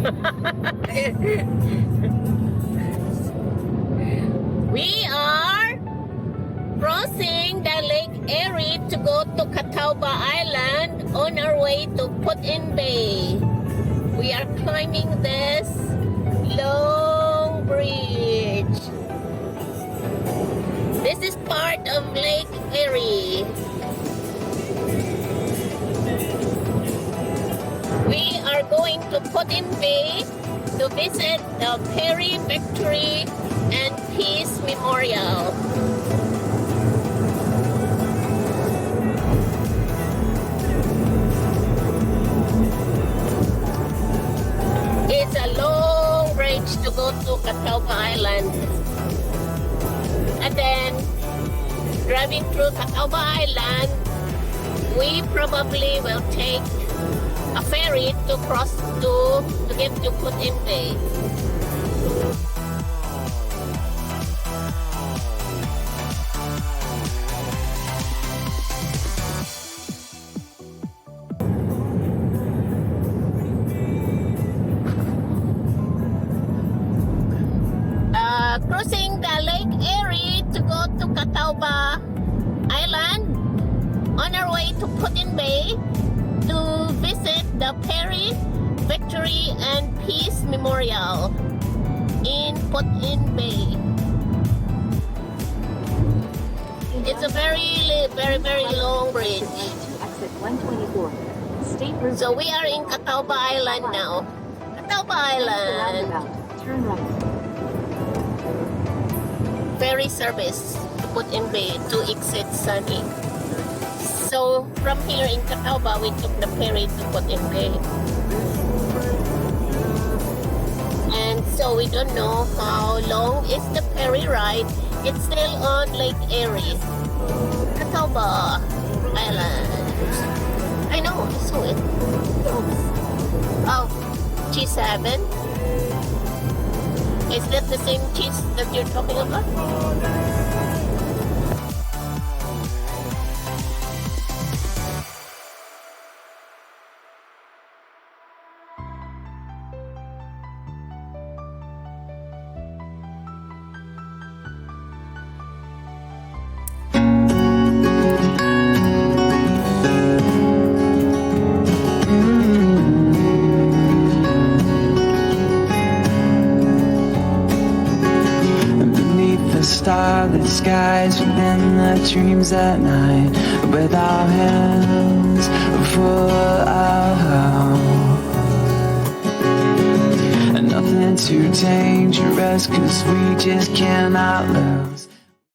We are crossing the Lake Erie to go to Catawba Island on our way to Put-in Bay. We are climbing this long bridge. This is part of Lake Erie. We are going to Put-in Bay to visit the Perry Victory and Peace Memorial. It's a long bridge to go to Catawba Island. And then, driving through Catawba Island, we probably will take a ferry to cross to get to Put-in Bay. Crossing the Lake Erie to go to Catawba Island on our way to Put-in Bay to visit the Perry Victory and Peace Memorial in Put-in Bay. It's a very long bridge. Exit 124. So we are in Catawba Island now. Catawba Island. Turn right. Ferry service to Put-in Bay to exit Sunny. So from here in Catawba, we took the ferry to Put-in Bay. And so we don't know how long is the ferry ride. It's still on Lake Erie, Catawba Island. I know, I saw it. Oh, G7. Is that the same cheese that you're talking about? Starlit skies within the dreams at night, with our hands full of hope, and nothing too dangerous, 'cause we just cannot lose.